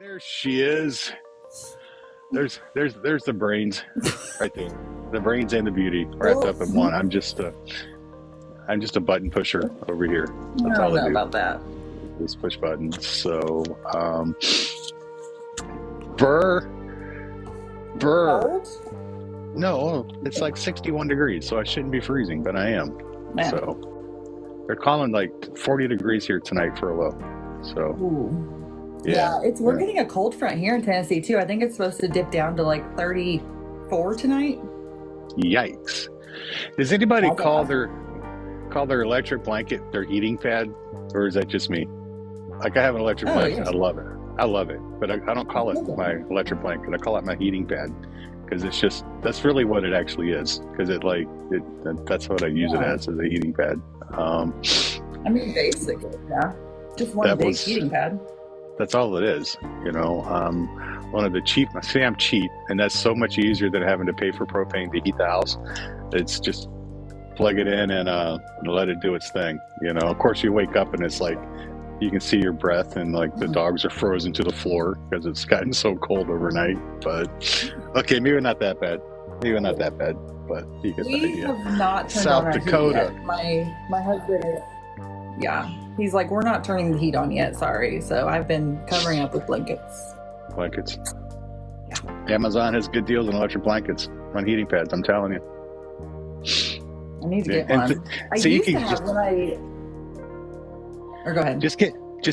There she is. There's the brains right there. The brains and the beauty wrapped up in one. I'm just a button pusher over here. That's I all don't I know do. about that. Just push buttons. So, Burr, Cold? no, it's like 61 degrees, so I shouldn't be freezing, but I am. Man. So, they're calling like 40 degrees here tonight for a low. So, Ooh. yeah. We're getting a cold front here in Tennessee too. I think it's supposed to dip down to like 34 tonight. Yikes. Does anybody How's call that? their electric blanket their heating pad, or is that just me? Like I have an electric Oh, blanket. yeah. I love it, but I don't call it my electric blanket. I call it my heating pad because that's really what it actually is. Because that's what I use it Yeah. as a heating pad. I mean, basically, yeah. Just one That big was- heating pad. That's all it is, you know. One of the cheap. I say I'm cheap, and that's so much easier than having to pay for propane to heat the house. It's just plug it in and let it do its thing. You know, of course, you wake up and it's like you can see your breath, and like the dogs are frozen to the floor because it's gotten so cold overnight. But okay, maybe not that bad. Maybe not that bad, but you get the We idea. have not turned South on our Dakota. heat yet. My husband, yeah, he's like, we're not turning the heat on yet. Sorry. So I've been covering up with blankets. Blankets. Amazon has good deals on electric blankets on heating pads. I'm telling you. I need to Yeah, get and one. I so you used to can have just- when I. Or go ahead. Just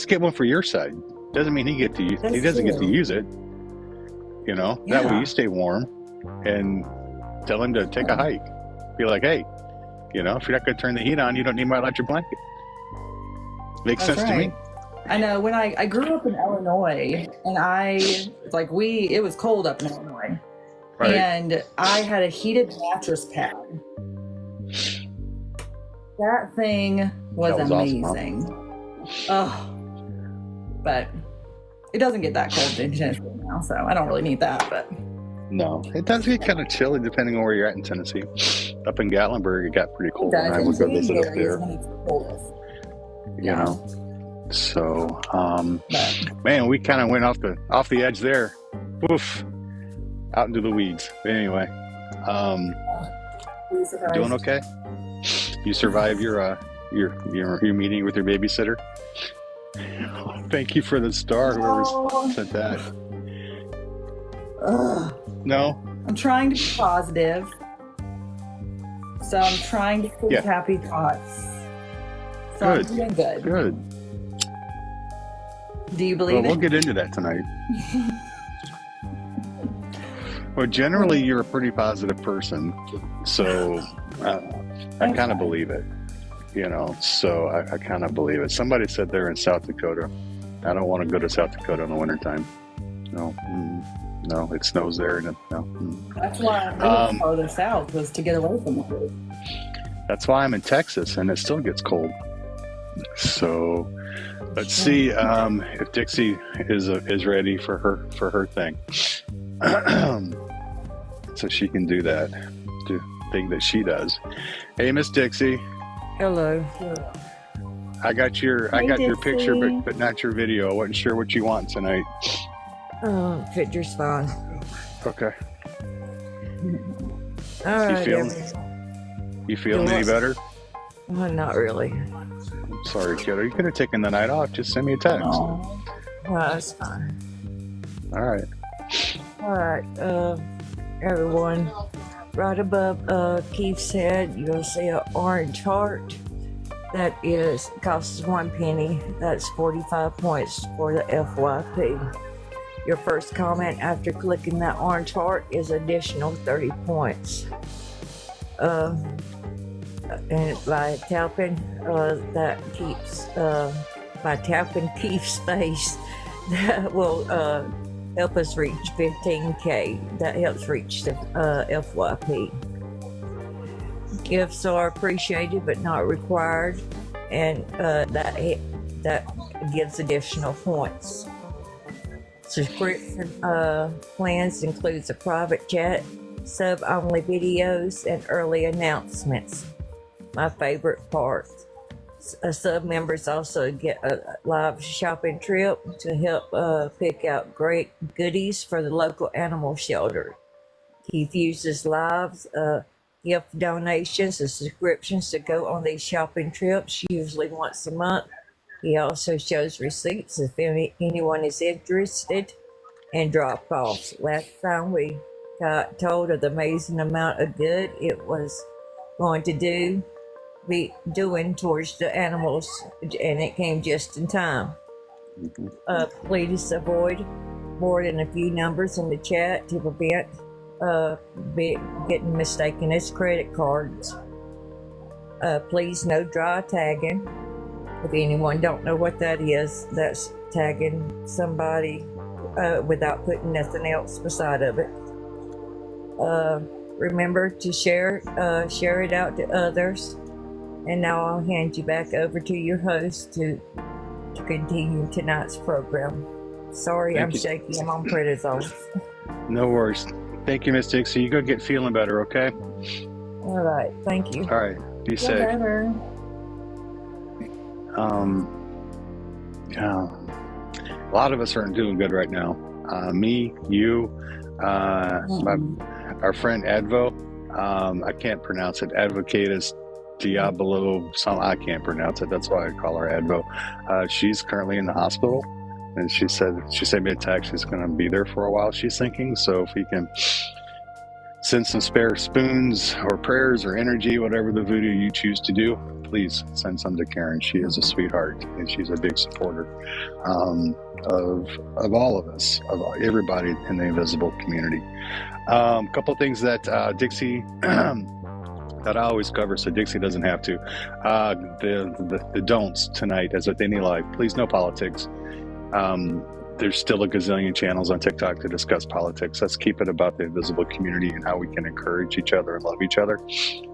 get one for your side. Doesn't mean he That's doesn't get to true. use it. You know, that way Yeah. you stay warm, and tell him to take a hike. Be like, hey, you know, if you're not going to turn the heat on, you don't need my electric blanket. Makes That's sense to me. right. I know when I grew up in Illinois, and it was cold up in Illinois, Right. and I had a heated mattress pad. That thing was, That was awesome, huh? amazing. Oh, but it doesn't get that cold in Tennessee now, so I don't really need that. But No, it does get kind of chilly depending on where you're at in Tennessee. Up in Gatlinburg, it got pretty it cold when does. I In would go shady visit up areas there. when it's coldest. You Yeah. know, so But man, we kind of went off the edge there. Woof, out into the weeds. But anyway, we surprised. doing okay? You survived your meeting with your babysitter? Thank you for the star, whoever Oh, sent that. ugh. No? I'm trying to be positive. So I'm trying to think Yeah. happy thoughts. So Good. I'm doing good. Good. Do you Well, believe we'll it? get into that tonight. Well, generally, you're a pretty positive person, so I kind of believe it. You know, so I kind of believe it. Somebody said they're in South Dakota. I don't want to go to South Dakota in the wintertime. No, no, it snows there, and no. That's why I moved farther south, was to get away from it. That's why I'm in Texas, and it still gets cold. So let's see if Dixie is ready for her thing, so she can do that thing that she does. Hey, Miss Dixie, Hello. I got your picture, but not your video. I wasn't sure what you want tonight. Picture's fine. Okay, All right. you feeling Yeah. any better? Not really. I'm sorry, kiddo. You could have taken the night off. Just send me a text. Oh, That's fine. All right. All right. Everyone, right above Keith's head, you'll see an orange heart. That costs 1 penny. That's 45 points for the FYP. Your first comment after clicking that orange heart is additional 30 points. And by tapping, that keeps by tapping Keith's face, that will help us reach 15K. That helps reach the FYP. Gifts are appreciated but not required, and that gives additional points. Subscription plans includes a private chat, sub-only videos, and early announcements. My favorite part. Sub members also get a live shopping trip to help pick out great goodies for the local animal shelter. Keith uses lives, gift donations, and subscriptions to go on these shopping trips, usually once a month. He also shows receipts if anyone is interested, and drop offs. Last time we got told of the amazing amount of good it was going to be doing towards the animals, and it came just in time. Please avoid more than a few numbers in the chat to prevent getting mistaken as credit cards. Please no dry tagging. If anyone don't know what that is, that's tagging somebody without putting nothing else beside of it. Remember to share it out to others. And now I'll hand you back over to your host to continue tonight's program. Sorry, Thank I'm you. shaky. I'm on prednisone. No worries. Thank you, Miss Dixie. You go get feeling better, okay? All right, thank you. All right. Be Feel safe. better. Yeah. A lot of us aren't doing good right now. Me, you, our friend Advo. I can't pronounce it. Advocatus Diablo. I can't pronounce it. That's why I call her Advo. She's currently in the hospital, and she sent me a text. She's going to be there for a while, she's thinking. So if we can send some spare spoons or prayers or energy, whatever the voodoo you choose to do, please send some to Karen. She is a sweetheart, and she's a big supporter of all of us, of everybody in the invisible community. A couple things that Dixie that I always cover, so Dixie doesn't have to. The don'ts tonight, as with any life, please no politics. There's still a gazillion channels on TikTok to discuss politics. Let's keep it about the invisible community and how we can encourage each other and love each other.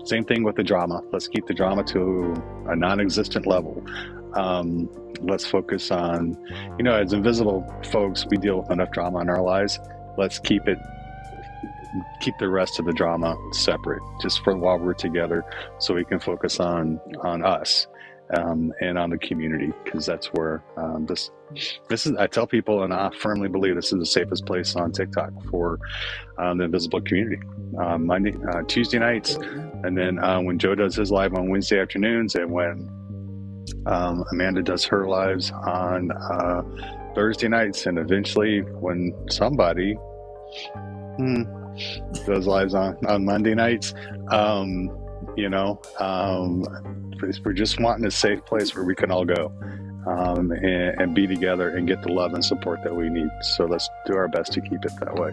Same thing with the drama. Let's keep the drama to a non-existent level. Let's focus on, as invisible folks, we deal with enough drama in our lives. Let's keep the rest of the drama separate, just for while we're together, so we can focus on us. And on the community, because that's where this is. I tell people, and I firmly believe this is the safest place on TikTok for the invisible community. Tuesday nights, and then when Joe does his live on Wednesday afternoons, and when Amanda does her lives on Thursday nights, and eventually when somebody does lives on Monday nights. We're just wanting a safe place where we can all go and be together and get the love and support that we need. So let's do our best to keep it that way.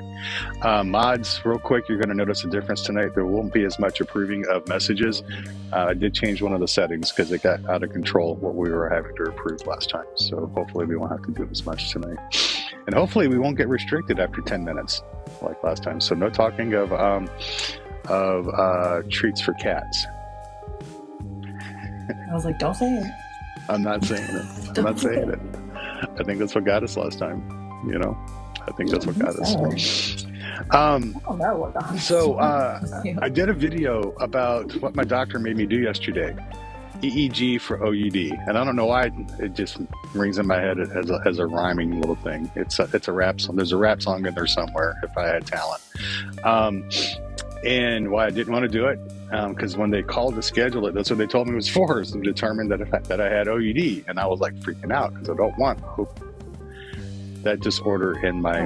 Mods, real quick, you're going to notice a difference tonight. There won't be as much approving of messages. I did change one of the settings because it got out of control what we were having to approve last time. So hopefully we won't have to do as much tonight. And hopefully we won't get restricted after 10 minutes like last time. So no talking of treats for cats. I was like, don't say it. I'm not saying it. I'm not saying it. I think that's what got us last time. I think that's what got us. I don't know what the So I did a video about what my doctor made me do yesterday. EEG for OUD, and I don't know why it just rings in my head as a rhyming little thing. It's a rap song. There's a rap song in there somewhere. If I had talent, and why I didn't want to do it, because when they called to schedule it, that's what they told me it was for, is to determine that I had OUD, and I was like freaking out because I don't want that disorder in my.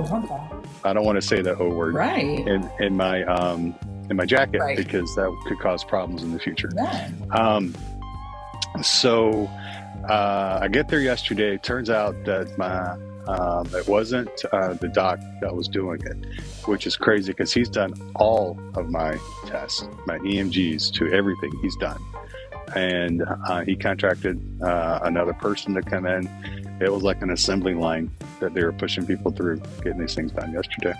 I don't want to say that O word. Right. In my jacket, Right. because that could cause problems in the future. Yeah. So I get there yesterday. Turns out that it wasn't the doc that was doing it, which is crazy because he's done all of my tests, my EMGs, to everything he's done. And he contracted another person to come in. It was like an assembly line that they were pushing people through, getting these things done yesterday.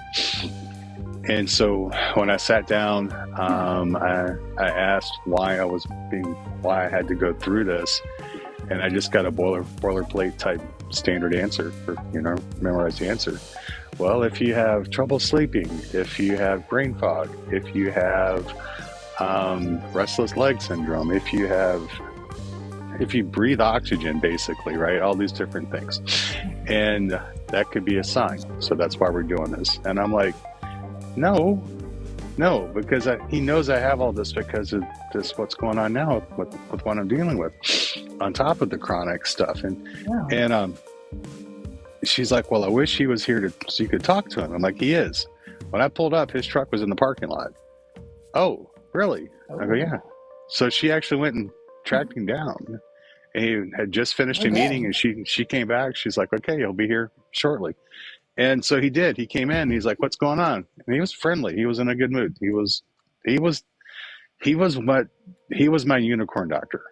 And so when I sat down, I asked why I had to go through this, and I just got a boilerplate type standard answer for memorized answer. Well, if you have trouble sleeping, if you have brain fog, if you have restless leg syndrome, if you have if you breathe oxygen, basically, right? All these different things. And that could be a sign. So that's why we're doing this. And I'm like, no, because he knows I have all this because of this, what's going on now with what I'm dealing with on top of the chronic stuff. And she's like, well, I wish he was here so you could talk to him. I'm like, he is. When I pulled up, his truck was in the parking lot. Oh, really? I go, yeah. So she actually went and tracked him down. And he had just finished a meeting, and she came back. She's like, okay, he'll be here shortly. And so he did. He came in. And he's like, what's going on? And he was friendly. He was in a good mood. He was my unicorn doctor.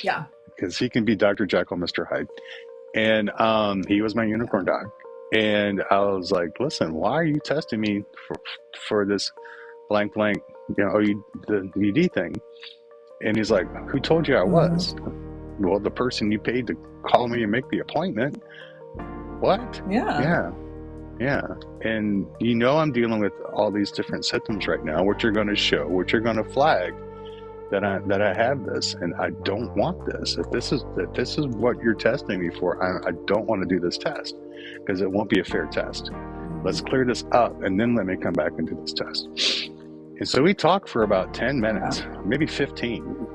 Yeah. Because he can be Dr. Jekyll, Mr. Hyde. And he was my unicorn doc. And I was like, listen, why are you testing me for this blank, the VD thing? And he's like, who told you I was? Well, the person you paid to call me and make the appointment. What? Yeah. And I'm dealing with all these different symptoms right now, which are going to show, which are going to flag that I have this, and I don't want this. If this is what you're testing me for, I don't want to do this test because it won't be a fair test. Let's clear this up, and then let me come back and do this test. And so we talked for about 10 minutes, maybe 15.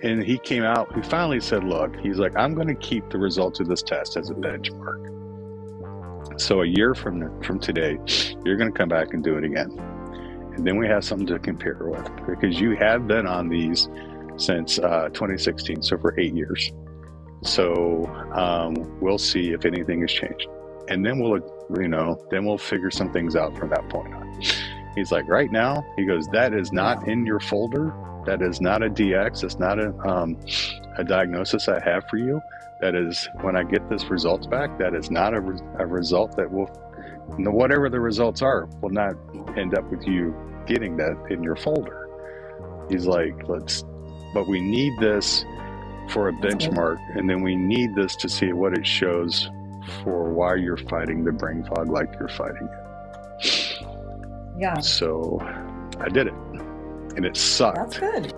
And he came out, he finally said, look, he's like, I'm going to keep the results of this test as a benchmark. So a year from today, you're going to come back and do it again. And then we have something to compare with, because you have been on these since 2016, so for 8 years. So we'll see if anything has changed. And then we'll figure some things out from that point on. He's like, right now, he goes, that is not in your folder. That is not a DX. It's not a diagnosis I have for you. That is, when I get this results back, that is not a result that will, whatever the results are, will not end up with you getting that in your folder. He's like, but we need this for a benchmark, and then we need this to see what it shows for why you're fighting the brain fog like you're fighting it. Yeah. So I did it, and it sucked. That's good.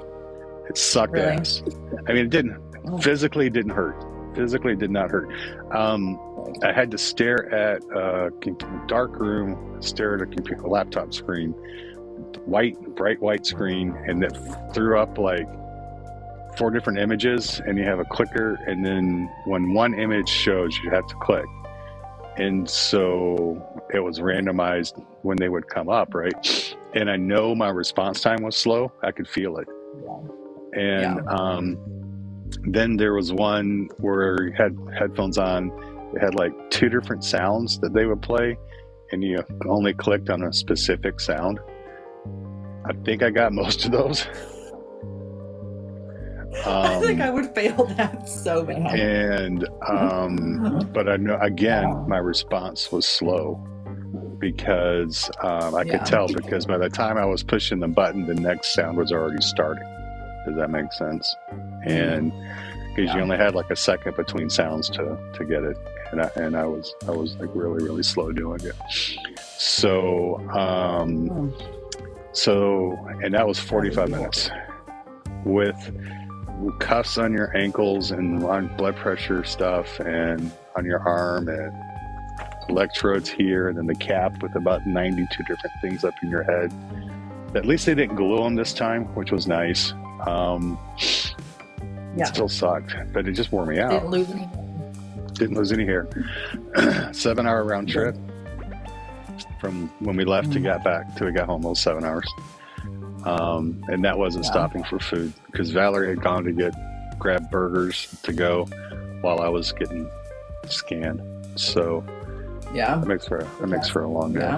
It sucked ass. I mean, it didn't physically, it didn't hurt. Physically, it did not hurt. I had to stare at a dark room, stare at a laptop screen, bright white screen, and it threw up like 4 different images, and you have a clicker, and then when one image shows, you have to click. And so it was randomized when they would come up, right? And I know my response time was slow. I could feel it. And then there was one where you had headphones on. It had like 2 different sounds that they would play, and you only clicked on a specific sound. I think I got most of those. I think I would fail that so bad. And but I know, again, my response was slow because I could tell, because by the time I was pushing the button, the next sound was already starting. Does that make sense? And because you only had like a second between sounds to get it, and I was like really, really slow doing it. So and that was 45 minutes with cuffs on your ankles and on blood pressure stuff and on your arm and electrodes here, and then the cap with about 92 different things up in your head. At least they didn't glue them this time, which was nice. It still sucked, but it just wore me out. Didn't lose any hair. 7-hour round trip from when we left to got back till we got home. Those 7 hours. And that wasn't stopping for food, because Valerie had gone to grab burgers to go while I was getting scanned. So it makes for a long day.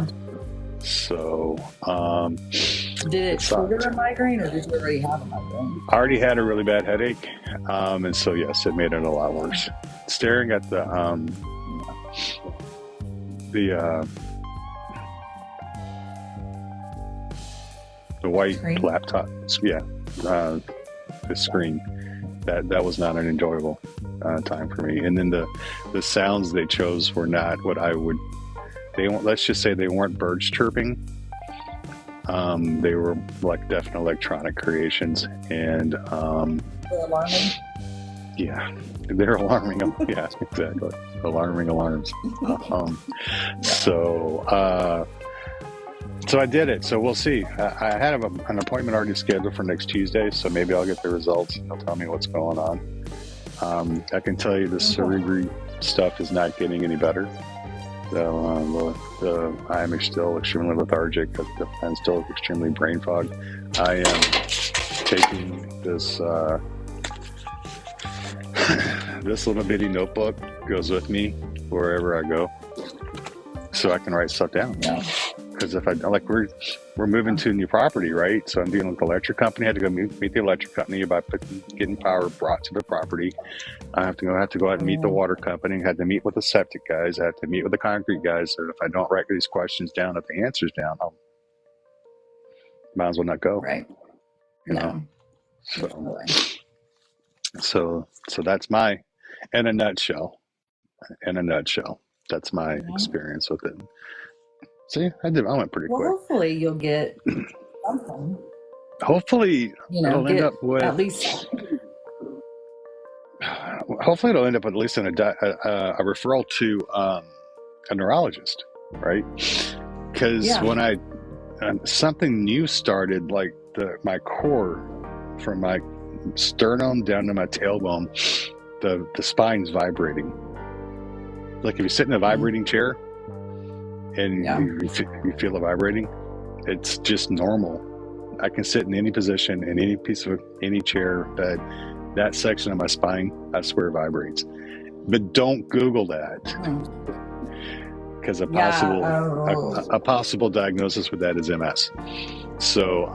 So did it trigger a migraine, or did you already have a migraine? I already had a really bad headache, and so yes, it made it a lot worse. Staring at the white screen? laptop, the screen, that was not an enjoyable time for me. And then the sounds they chose were not what I would. Let's just say they weren't birds chirping. They were like definite electronic creations, and The alarming. yeah, they're alarming. Yeah, exactly. Alarming alarms. So I did it. So we'll see. I had an appointment already scheduled for next Tuesday, so maybe I'll get the results and they'll tell me what's going on. I can tell you the cerebri stuff is not getting any better. So I am still extremely lethargic. I'm still extremely brain fogged. I am taking this this little bitty notebook goes with me wherever I go, so I can write stuff down. Yeah. Because if I like, we're moving to a new property, right? So I'm dealing with the electric company. I had to go meet the electric company about getting power brought to the property. I have to go out and meet the water company. I had to meet with the septic guys. I had to meet with the concrete guys. So if I don't write these questions down, if the answers down, I might as well not go. Right. You No. know. Definitely. So that's my, in a nutshell, that's my Yeah. experience with it. See, I went pretty Well, quick. hopefully you'll get something. Hopefully You know, it'll end get up with, at least. hopefully it'll end up at least in a referral to a neurologist, right? Because Yeah. when I something new started, like my core from my sternum down to my tailbone, the spine's vibrating. Like if you sit in a vibrating chair and Yeah. you feel it vibrating, it's just normal. I can sit in any position in any piece of any chair, bed. That section of my spine, I swear, vibrates. But don't Google that, because a possible diagnosis with that is MS. So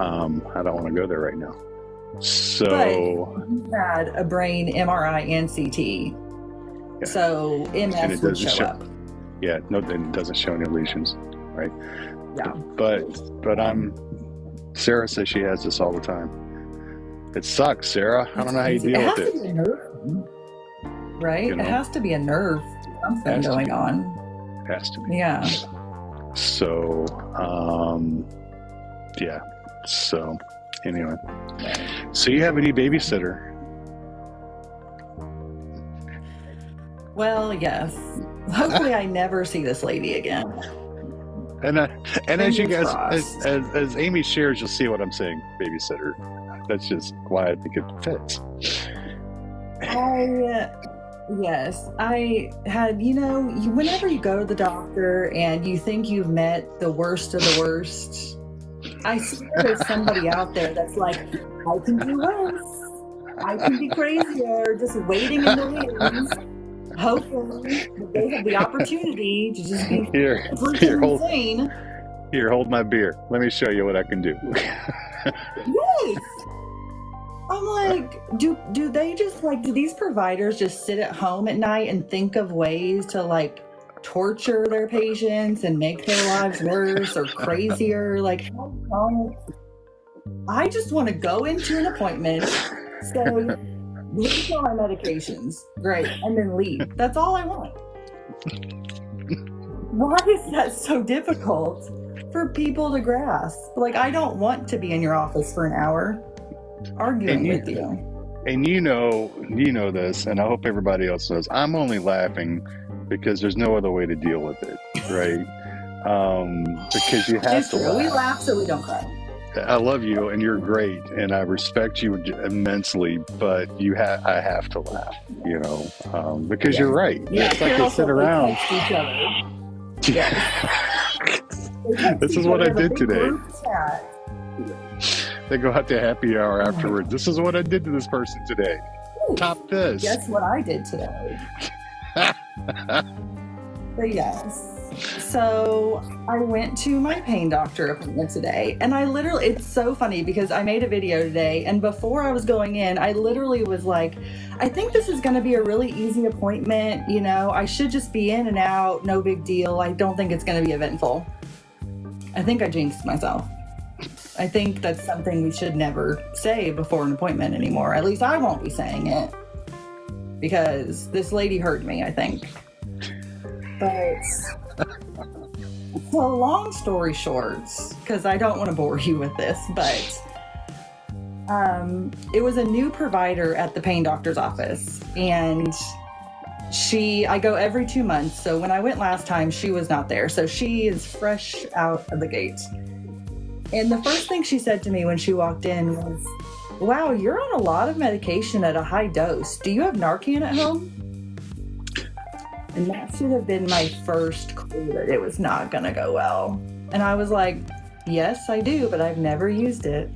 I don't want to go there right now. So But you had a brain MRI and CT, Yeah. so And MS it would doesn't show show- up. yeah, no, it doesn't show any lesions, right? Yeah. But Sarah says she has this all the time. It sucks, Sarah. I don't know how you deal It has with to it. be a nerve thing, right? You know? It has to be a nerve something Has to going be. on. It has to be. Yeah. So, yeah. So, anyway. So you have a new babysitter. Well, yes. Hopefully, I never see this lady again. And as you Fingers guys, crossed. as Amy shares, you'll see what I'm saying, babysitter. That's just why I think it fits. Yes, I had, whenever you go to the doctor and you think you've met the worst of the worst, I swear there's somebody out there that's like, I can do worse. I can be crazier, just waiting in the wings, hoping that they have the opportunity to just be Here, freaking insane. hold my beer. Let me show you what I can do. Yes. I'm like, do they just do these providers just sit at home at night and think of ways to torture their patients and make their lives worse or crazier? How long? I just want to go into an appointment, say, leave all my medications, great, and then leave. That's all I want. Why is that so difficult for people to grasp? I don't want to be in your office for an hour arguing with you. And you know this, and I hope everybody else knows. I'm only laughing because there's no other way to deal with it, right? Because you have It's to true. laugh. We laugh so we don't cry. I love you, and you're great, and I respect you immensely. But I have to laugh, because you're right. Yeah, It's like they sit around. text each other. They text This each is what other I in a did big today. group chat. They go out to happy hour afterwards. This is what I did to this person today. Ooh, Top this. Guess what I did today? But yes. So I went to my pain doctor appointment today, and it's so funny because I made a video today, and before I was going in, I literally was like, I think this is going to be a really easy appointment. I should just be in and out, no big deal. I don't think it's going to be eventful. I think I jinxed myself. I think that's something we should never say before an appointment anymore. At least I won't be saying it, because this lady hurt me, I think. But So long story short, because I don't want to bore you with this, but it was a new provider at the pain doctor's office, and I go every 2 months. So when I went last time, she was not there. So she is fresh out of the gate. And the first thing she said to me when she walked in was, "Wow, you're on a lot of medication at a high dose. Do you have Narcan at home?" And that should have been my first clue that it was not going to go well. And I was like, "Yes, I do, but I've never used it."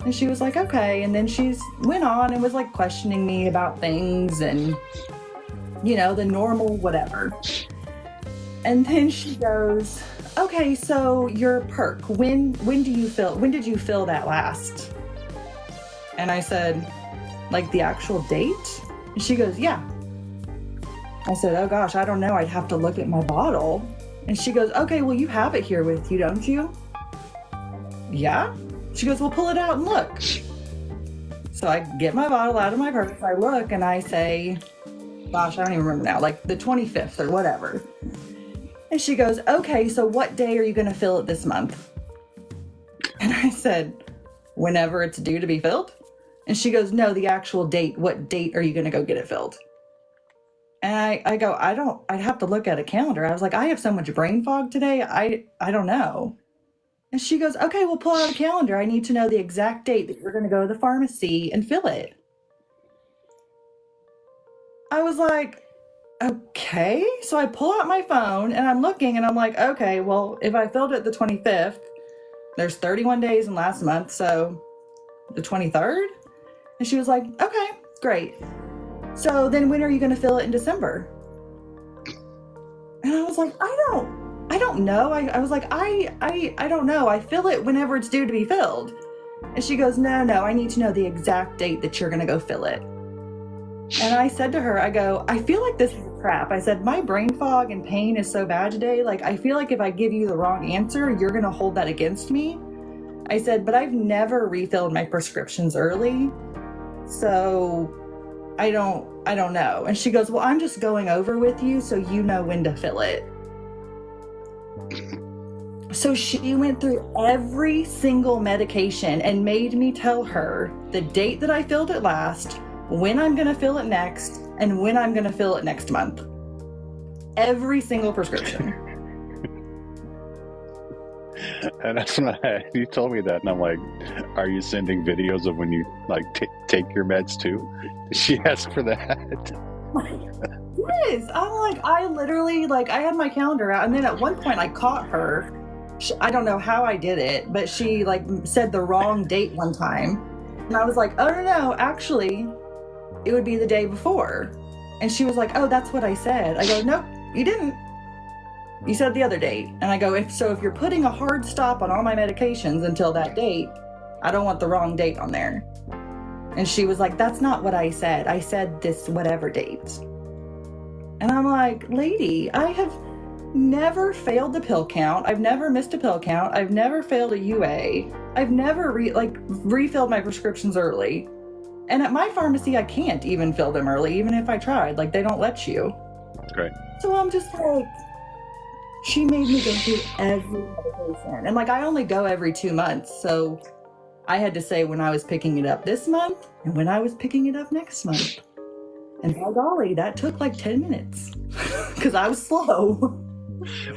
And she was like, "Okay." And then she went on and was like questioning me about things and, the normal whatever. And then she goes, "Okay, so your perk, when did you fill that last?" And I said, "Like the actual date?" And she goes, "Yeah." I said, "Oh gosh, I don't know. I'd have to look at my bottle." And she goes, "Okay, well, you have it here with you, don't you?" "Yeah." She goes, "Well, pull it out and look." So I get my bottle out of my purse, I look, and I say, gosh, I don't even remember now, like the 25th or whatever. And she goes, "Okay, so what day are you going to fill it this month?" And I said, "Whenever it's due to be filled." And she goes, "No, the actual date. What date are you going to go get it filled?" And I go, I'd have to look at a calendar. I was like, I have so much brain fog today. I don't know. And she goes, "Okay, we'll pull out a calendar. I need to know the exact date that you're going to go to the pharmacy and fill it." I was like, okay. So I pull out my phone and I'm looking and I'm like, okay, well, if I filled it the 25th, there's 31 days in last month. So the 23rd? And she was like, "Okay, great. So then when are you going to fill it in December?" And I was like, I don't know. I was like, I don't know. I fill it whenever it's due to be filled. And she goes, no, I need to know the exact date that you're going to go fill it. And I said to her, I go, I feel like this is a trap. I said, my brain fog and pain is so bad today. Like, I feel like if I give you the wrong answer, you're going to hold that against me. I said, but I've never refilled my prescriptions early. So I don't know. And she goes, well, I'm just going over with you so you know when to fill it. So she went through every single medication and made me tell her the date that I filled it last, when I'm going to fill it next, and when I'm going to fill it next month. Every single prescription. And that's when you told me that, and I'm like, are you sending videos of when you like take your meds too? Did she ask for that? Yes. I'm like, I literally, like, I had my calendar out, and then at one point I caught her. I don't know how I did it, but she like said the wrong date one time. And I was like, oh no, actually, it would be the day before. And she was like, oh, that's what I said. I go, nope, you didn't. You said the other date. And I go, if you're putting a hard stop on all my medications until that date, I don't want the wrong date on there. And she was like, that's not what I said. I said this whatever date. And I'm like, lady, I have never failed the pill count. I've never missed a pill count. I've never failed a UA. I've never refilled my prescriptions early. And at my pharmacy, I can't even fill them early, even if I tried. Like, they don't let you. Great. So I'm just like, she made me go through every medication. And like, I only go every 2 months. So I had to say when I was picking it up this month and when I was picking it up next month. And by golly, that took like 10 minutes because I was slow.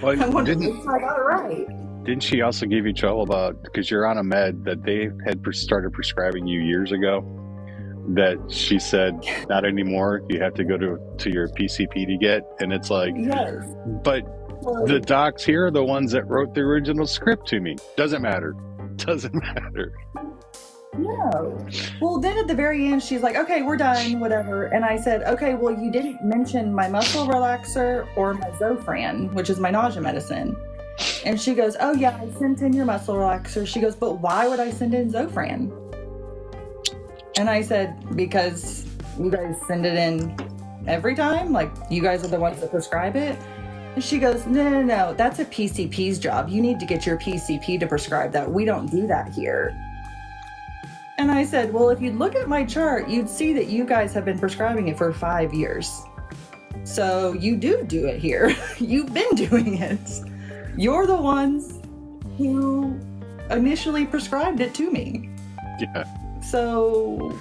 Well, I wanted to make sure I got it right. Didn't she also give you trouble about, because you're on a med that they had started prescribing you years ago, that she said, not anymore, you have to go to your PCP to get, and it's like, Yes. but the docs here are the ones that wrote the original script to me. Doesn't matter. No. Well, then at the very end, she's like, okay, we're done, whatever. And I said, okay, well, you didn't mention my muscle relaxer or my Zofran, which is my nausea medicine. And she goes, oh, yeah, I sent in your muscle relaxer. She goes, but why would I send in Zofran? And I said, because you guys send it in every time? Like, you guys are the ones that prescribe it? And she goes, no, that's a PCP's job. You need to get your PCP to prescribe that. We don't do that here. And I said, well, if you'd look at my chart, you'd see that you guys have been prescribing it for 5 years. So you do it here. You've been doing it. You're the ones who initially prescribed it to me. Yeah. So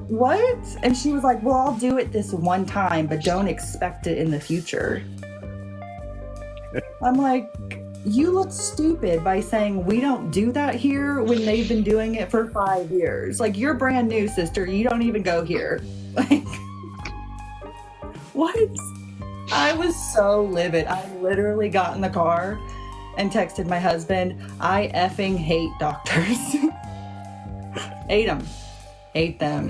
what? And she was like, well, I'll do it this one time, but don't expect it in the future. I'm like, you look stupid by saying we don't do that here when they've been doing it for 5 years. Like, you're brand new, sister. You don't even go here. Like, what? I was so livid. I literally got in the car and texted my husband, I effing hate doctors. Hate them. Hate them.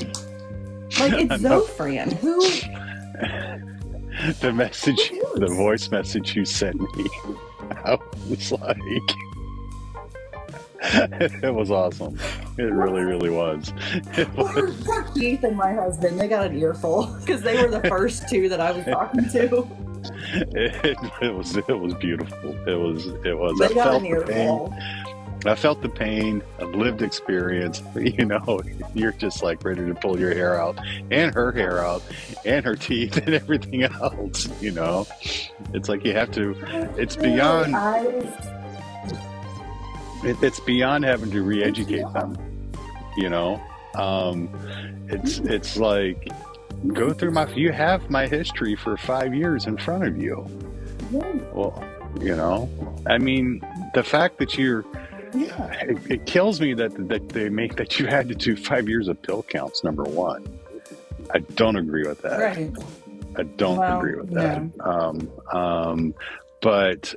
Like, it's Zofran. Who? The message, the voice message you sent me, I was like, it was awesome. It really, really was. Poor Keith and my husband, they got an earful because they were the first two that I was talking to. It was beautiful. It was. They got an earful. I felt the pain, a lived experience. You know, you're just like ready to pull your hair out, and her hair out, and her teeth, and everything else. You know, it's like you have to. It's beyond. It's beyond having to re-educate them. You know, it's like go through my. You have my history for 5 years in front of you. Well, you know, I mean, the fact that you're. Yeah. It kills me that you had to do 5 years of pill counts. Number one, I don't agree with that. Right. I don't agree with that. Yeah. But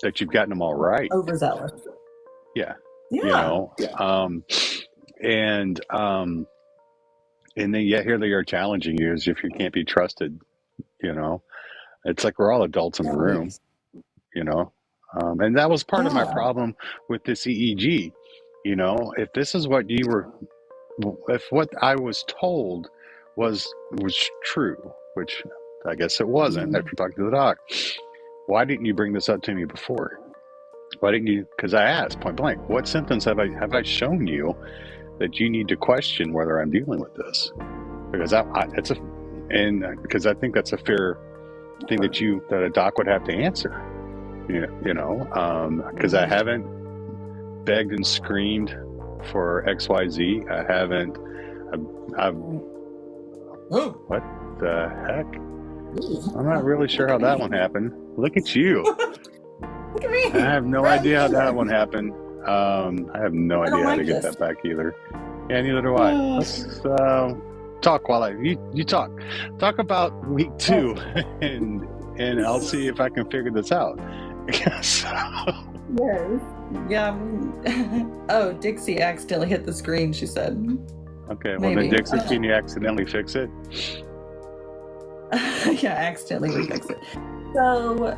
that you've gotten them all right. Overzealous. Yeah. Yeah. You know. And then yet here they are challenging you as if you can't be trusted. You know, it's like we're all adults in the room. You know. And that was part of my problem with this EEG. You know, if this is what if what I was told was true, which I guess it wasn't after talking to the doc, why didn't you bring this up to me before? Why didn't you? Because I asked point blank, what symptoms have I shown you that you need to question whether I'm dealing with this? Because because I think that's a fair thing that a doc would have to answer. You know, because I haven't begged and screamed for XYZ. I haven't. What the heck? I'm not really sure how that one happened. Look at you. Look at me. I have no idea how that one happened. I have no idea how to get that back either. Yeah, neither do I. Let's talk while you talk. Talk about week 2, and I'll see if I can figure this out. Yes. Yeah. Oh, Dixie accidentally hit the screen, she said. Okay, well then Dixie, can you accidentally fix it? Yeah, accidentally refix it. So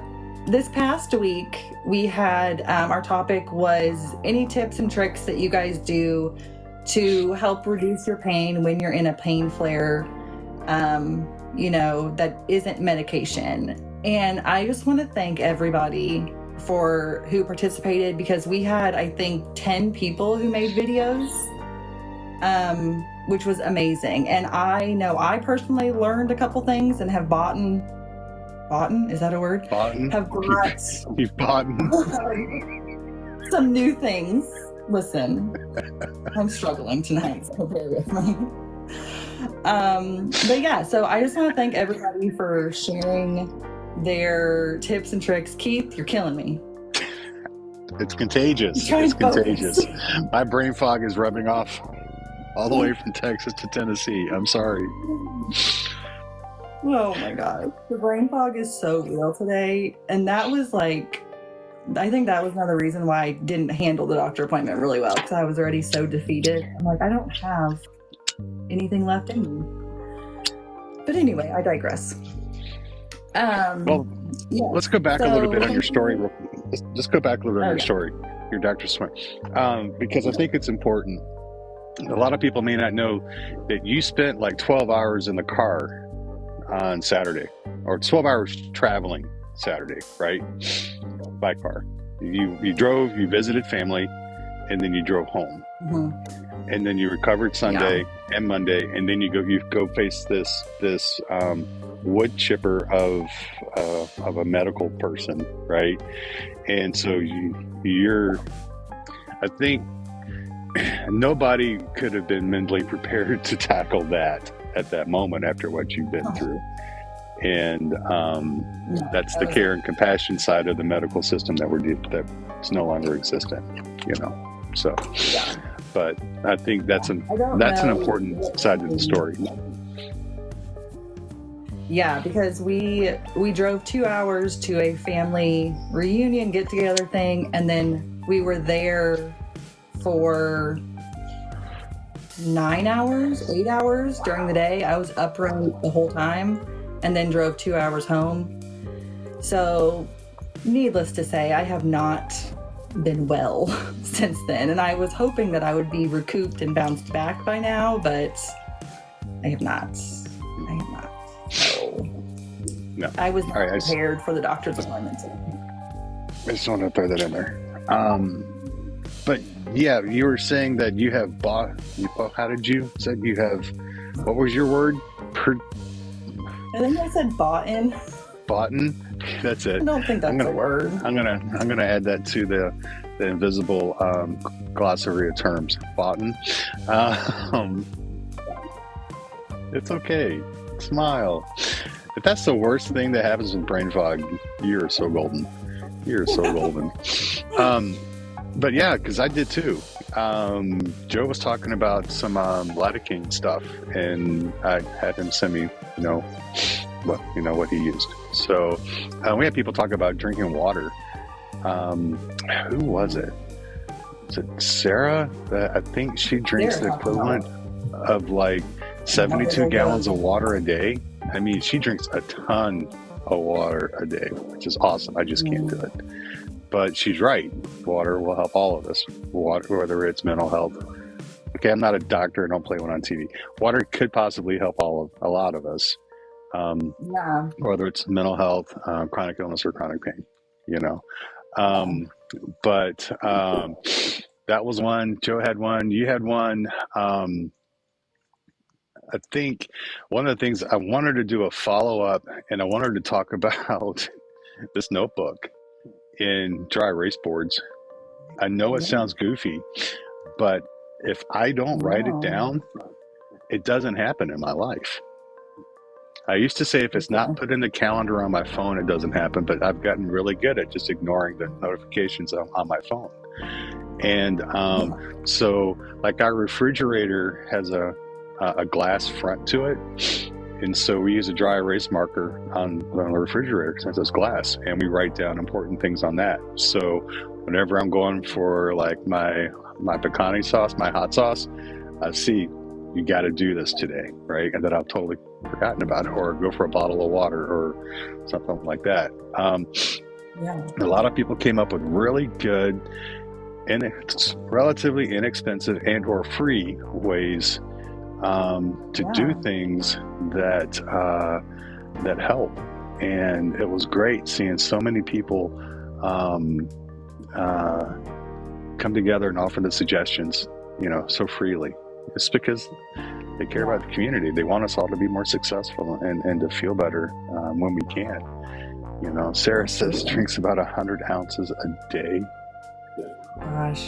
this past week we had our topic was any tips and tricks that you guys do to help reduce your pain when you're in a pain flare, you know, that isn't medication. And I just want to thank everybody for who participated, because we had, I think, 10 people who made videos, which was amazing. And I know I personally learned a couple things and have bought, is that a word? Have bought You've bought some new things. Listen, I'm struggling tonight, so bear with me. But yeah, so I just want to thank everybody for sharing their tips and tricks. Keith, you're killing me. It's contagious. It's contagious. My brain fog is rubbing off all the way from Texas to Tennessee. I'm sorry. Oh my God. The brain fog is so real today. And that was like, I think that was another reason why I didn't handle the doctor appointment really well, because I was already so defeated. I'm like, I don't have anything left in me. But anyway, I digress. Well, let's go back a little bit on your story. Just go back a little bit on your story, your Dr. Swim, because I think it's important. A lot of people may not know that you spent like 12 hours in the car on Saturday, or 12 hours traveling Saturday, right? By car. You drove, you visited family, and then you drove home. Mm-hmm. And then you recovered Sunday and Monday, and then you go face this wood chipper of a medical person, right? And so I think nobody could have been mentally prepared to tackle that at that moment after what you've been through. And that's the care and compassion side of the medical system that's no longer existent, So, Yeah. but I think that's an important side of the story. Yeah, because we drove 2 hours to a family reunion get together thing, and then we were there for 8 hours during the day. I was up running the whole time, and then drove 2 hours home. So, needless to say, I have not been well since then, and I was hoping that I would be recouped and bounced back by now, but I have not. So, No. I was not All right, prepared for the doctor's appointment. I just want to throw that in there. But yeah, you were saying that you have bought. How did you said you have? What was your word? I think I said bought-in. Boughten. That's it. I don't think that's a word. I'm gonna add that to the invisible glossary of terms. Boughten. It's okay. Smile. If that's the worst thing that happens with brain fog, you're so golden. You're so golden. But yeah, because I did too. Joe was talking about some lidocaine stuff, and I had him send me, what he used. So we had people talk about drinking water. Who was it? Was it Sarah? I think she drinks the equivalent of like 72 gallons of water a day. I mean, she drinks a ton of water a day, which is awesome. I just can't do it. But she's right. Water will help all of us. Water, whether it's mental health. Okay, I'm not a doctor. I don't play one on TV. Water could possibly help a lot of us. Whether it's mental health, chronic illness, or chronic pain. But that was one. Joe had one. You had one. I think one of the things I wanted to do a follow-up, and I wanted to talk about this notebook in dry erase boards. I know it sounds goofy, but if I don't write it down, it doesn't happen in my life. I used to say if it's not put in the calendar on my phone, it doesn't happen, but I've gotten really good at just ignoring the notifications on my phone. And so like our refrigerator has a glass front to it, and so we use a dry erase marker on the refrigerator since it's glass, and we write down important things on that. So whenever I'm going for like my pecani sauce, my hot sauce, I see you got to do this today, right? And then I've totally forgotten about it, or go for a bottle of water or something like that. A lot of people came up with really good and it's relatively inexpensive and or free ways to do things that help. And it was great seeing so many people come together and offer the suggestions, so freely. It's because they care about the community. They want us all to be more successful and to feel better when we can. Sarah says drinks about 100 ounces a day. Gosh.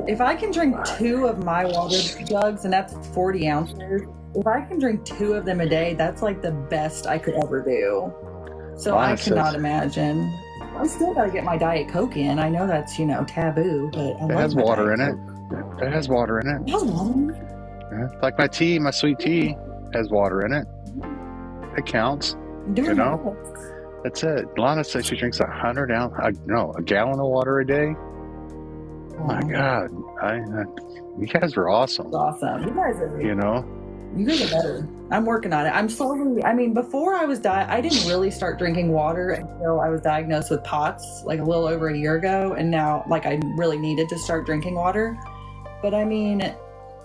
If I can drink 2 of my water jugs, and that's 40 ounces, if I can drink 2 of them a day, that's like the best I could ever do. So I cannot imagine. I still got to get my Diet Coke in. I know that's, taboo, but it has water in it. It has water in it. It has water in it? Yeah. Like my sweet tea has water in it. It counts. That's it. Lana says she drinks a gallon of water a day. Oh my God, you guys are awesome. It's awesome. You guys are. You guys are better. I'm working on it. I'm slowly. Before I was I didn't really start drinking water until I was diagnosed with POTS, like a little over a year ago, and now, I really needed to start drinking water. But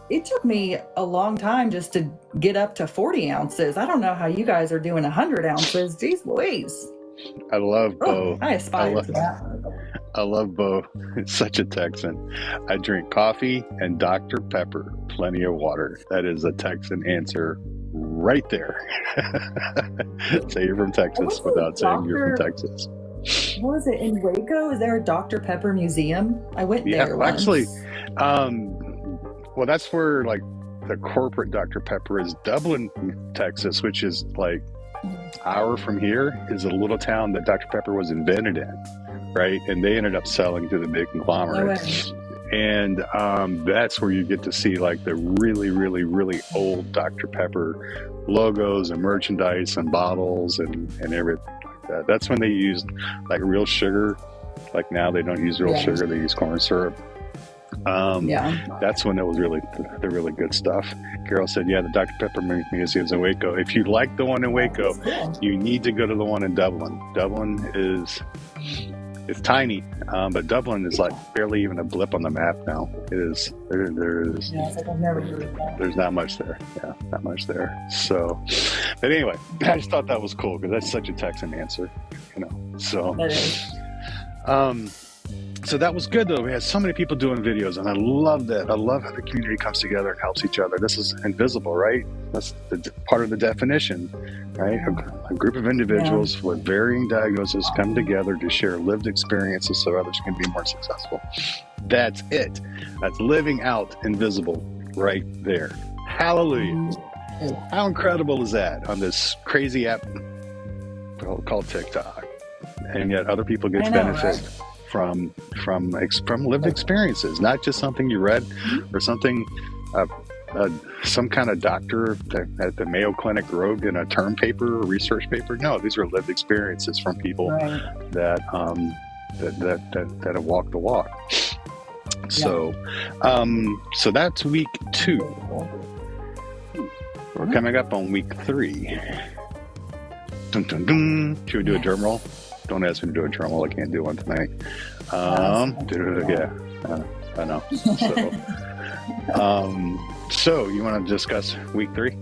it took me a long time just to get up to 40 ounces. I don't know how you guys are doing 100 ounces. Jeez Louise. I love Bo. I aspire to that. I love Bo. It's such a Texan. I drink coffee and Dr. Pepper. Plenty of water. That is a Texan answer right there. Say you're from Texas without saying you're from Texas. What was it in Waco? Is there a Dr. Pepper museum? I went there once. Actually, well, that's where like the corporate Dr. Pepper is. Dublin, Texas, which is like an hour from here, is a little town that Dr. Pepper was invented in, right? And they ended up selling to the big conglomerate. And that's where you get to see like the really, really, really old Dr. Pepper logos and merchandise and bottles and everything like that. That's when they used like real sugar. Like now they don't use real sugar, they use corn syrup. That's when it was really the really good stuff. Carol said, yeah, the Dr. Pepper Museum's in Waco. If you like the one in Waco, you need to go to the one in Dublin. Dublin it's tiny, but Dublin is like barely even a blip on the map now. It is there's like I've never heard of that. There's not much there. Yeah, not much there. So, but anyway, I just thought that was cool because that's such a Texan answer, you know. So That is. So that was good though. We had so many people doing videos, and I love that. I love how the community comes together and helps each other. This is invisible, right? That's part of the definition, right? A group of individuals with varying diagnoses come together to share lived experiences so others can be more successful. That's it. That's living out invisible right there. Hallelujah. How incredible is that on this crazy app called TikTok? And yet other people get to benefit. Right? From lived experiences, not just something you read or something some kind of doctor at the Mayo Clinic wrote in a term paper or research paper. No, these are lived experiences from people that have walked the walk. So so that's week 2. We're coming up on week 3. Dun, dun, dun. Should we do a drum roll? Don't ask me to do a drum roll. I can't do one tonight. I know. So you want to discuss week 3?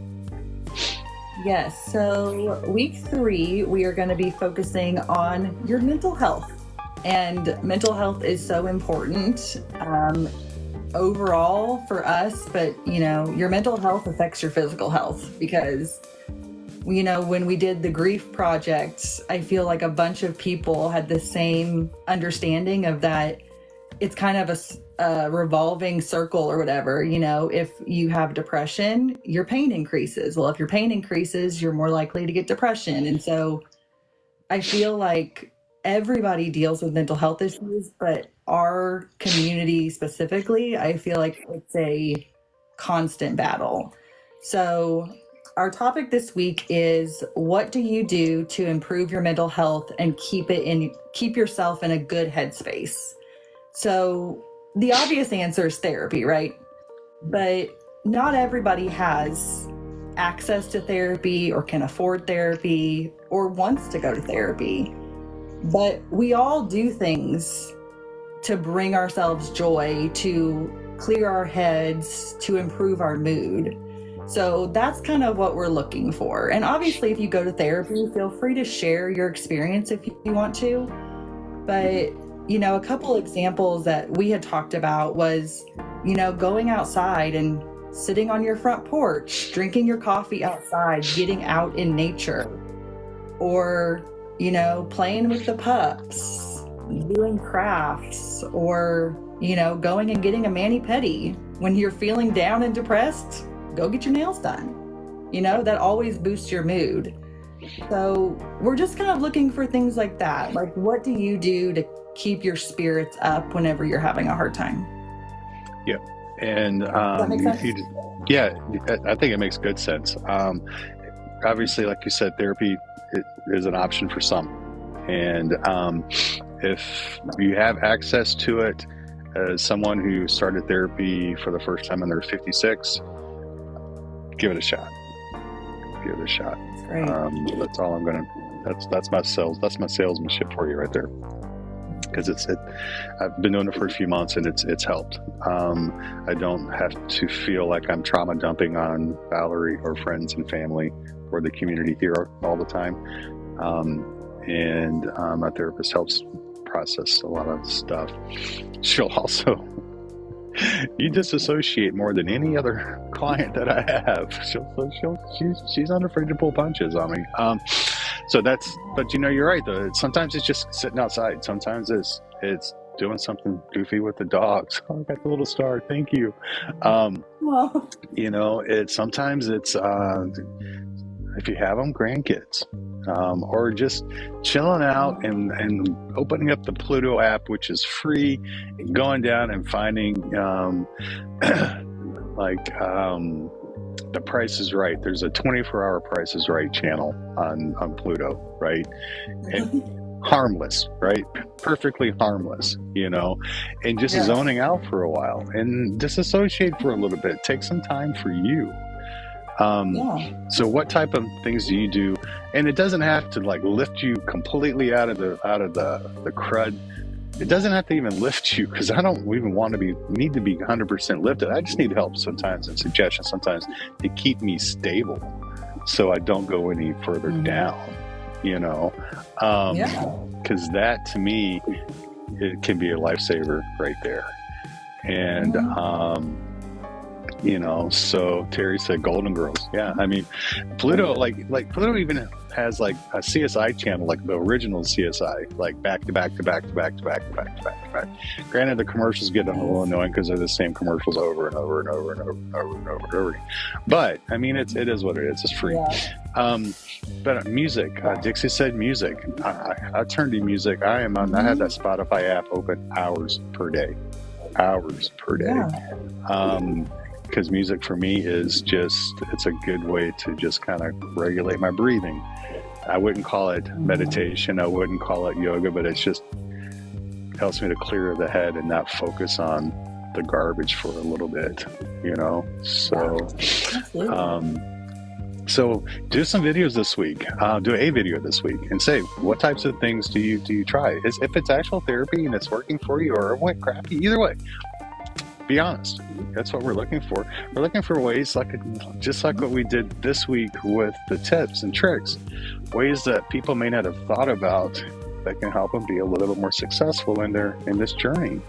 Yes. So week 3, we are going to be focusing on your mental health. And mental health is so important overall for us. But, you know, your mental health affects your physical health because you know, when we did the grief project, I feel like a bunch of people had the same understanding of that. It's kind of a revolving circle or whatever. You know, if you have depression, your pain increases. Well, if your pain increases, you're more likely to get depression. And so I feel like everybody deals with mental health issues, but our community specifically, I feel like it's a constant battle. So our topic this week is, what do you do to improve your mental health and keep yourself in a good headspace? So the obvious answer is therapy, right? But not everybody has access to therapy or can afford therapy or wants to go to therapy. But we all do things to bring ourselves joy, to clear our heads, to improve our mood. So that's kind of what we're looking for. And obviously, if you go to therapy, feel free to share your experience if you want to. But, you know, a couple examples that we had talked about was, you know, going outside and sitting on your front porch, drinking your coffee outside, getting out in nature, or, you know, playing with the pups, doing crafts, or, you know, going and getting a mani-pedi. When you're feeling down and depressed, go get your nails done. You know, that always boosts your mood. So we're just kind of looking for things like that. Like, what do you do to keep your spirits up whenever you're having a hard time? Yeah. And Does that make sense? I think it makes good sense. Obviously, like you said, therapy is an option for some. And if you have access to it, as someone who started therapy for the first time when they were 56, give it a shot. Give it a shot. That's great. That's all I'm gonna. That's my salesmanship for you right there. Because I've been doing it for a few months and it's helped. I don't have to feel like I'm trauma dumping on Valerie or friends and family or the community here all the time. And my therapist helps process a lot of stuff. She'll also, you disassociate more than any other client that I have. She's unafraid to pull punches on me. So that's, but you're right though. Sometimes it's just sitting outside. Sometimes it's doing something goofy with the dogs. Oh, I got the little star. Thank you. Well, Sometimes it's if you have them, grandkids, or just chilling out and opening up the Pluto app, which is free, and going down and finding The Price is Right. There's a 24-hour Price is Right channel on Pluto, right? And harmless, right? Perfectly harmless, and just Yeah. zoning out for a while and disassociate for a little bit. Take some time for you. yeah. So what type of things do you do? And it doesn't have to lift you completely out of the crud. It doesn't have to even lift you, because I don't even need to be 100% lifted. I just need help sometimes and suggestions sometimes to keep me stable so I don't go any further down, Yeah. because that to me, it can be a lifesaver right there. And so Terry said Golden Girls. Yeah, I mean, Pluto, Pluto even has a CSI channel, the original CSI, back to back to back to back to back to back to back to back. Granted, the commercials get a little annoying because they're the same commercials over and over and over and over and over and over and over. But I mean, it is what it is. It's free. Yeah. But music, Dixie said music. I turned to music. I have that Spotify app open hours per day. Yeah. Because music for me is it's a good way to just kind of regulate my breathing. I wouldn't call it meditation. I wouldn't call it yoga, but it's just helps me to clear the head and not focus on the garbage for a little bit, So, Absolutely. so do some videos this week. Do a video this week and say, what types of things do you try? If it's actual therapy and it's working for you, or it went crappy, either way. Be honest. That's what we're looking for. We're looking for ways just like what we did this week with the tips and tricks, ways that people may not have thought about that can help them be a little bit more successful in this journey.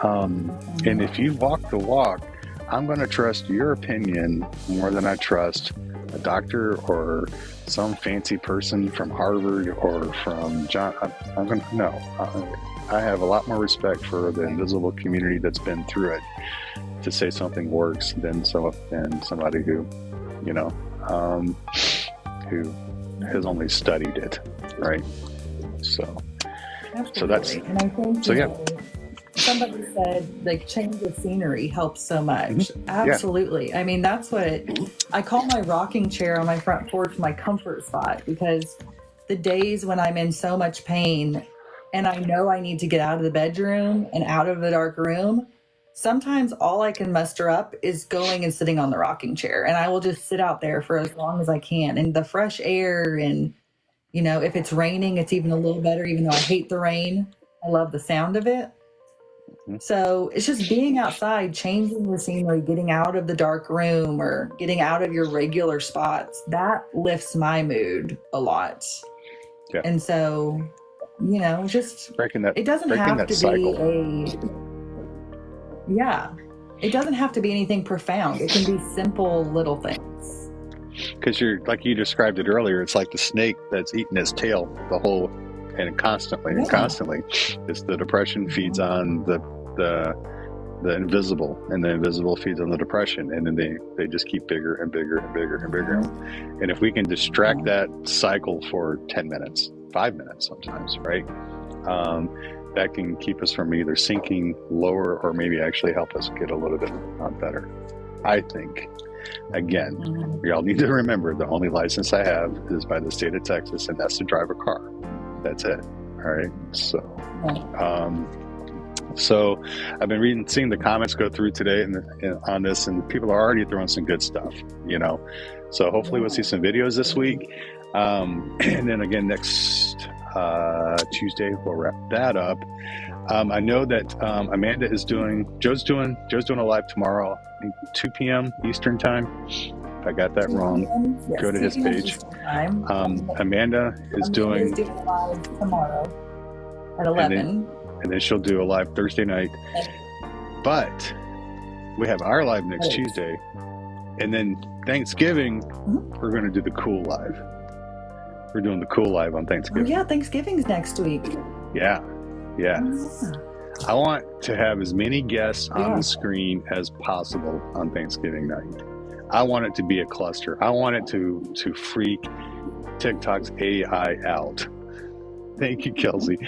And if you walk the walk, I'm going to trust your opinion more than I trust a doctor or some fancy person from Harvard or from John. I have a lot more respect for the invisible community that's been through it to say something works than somebody who, who has only studied it, right? So that's Absolutely. And I think somebody said change of scenery helps so much. Absolutely. I mean, that's what I call my rocking chair on my front porch my comfort spot, because the days when I'm in so much pain and I know I need to get out of the bedroom and out of the dark room, sometimes all I can muster up is going and sitting on the rocking chair, and I will just sit out there for as long as I can. And the fresh air, and if it's raining, it's even a little better, even though I hate the rain. I love the sound of it. So it's just being outside, changing the scenery, getting out of the dark room or getting out of your regular spots. That lifts my mood a lot. Yeah. And so, just breaking that. It doesn't have to cycle. It doesn't have to be anything profound. It can be simple little things. Because you're like you described it earlier, it's like the snake that's eating its tail constantly. It's the depression feeds on the invisible, and the invisible feeds on the depression, and then they just keep bigger and bigger and bigger and bigger. And if we can distract that cycle for 10 minutes, 5 minutes sometimes, right? That can keep us from either sinking lower or maybe actually help us get a little bit better. I think. Again, we all need to remember the only license I have is by the state of Texas, and that's to drive a car. That's it. All right. So I've been seeing the comments go through today on this, and people are already throwing some good stuff, So hopefully we'll see some videos this week. And then again, next Tuesday, we'll wrap that up. I know that Amanda is Joe's doing a live tomorrow, I think 2 p.m. Eastern time. If I got that wrong, go to his page. Amanda is doing a live tomorrow at 11. And then she'll do a live Thursday night. But we have our live next Tuesday. And then Thanksgiving, Mhm. we're going to do the Cool Live. We're doing the Cool Live on Oh, Thanksgiving. yeah, Thanksgiving's next week. Yeah. Yeah. Yeah. I want to have as many guests on Yeah. the screen as possible on Thanksgiving night. I want it to be a cluster. I want it to freak TikTok's AI out. Thank you, Kelsey.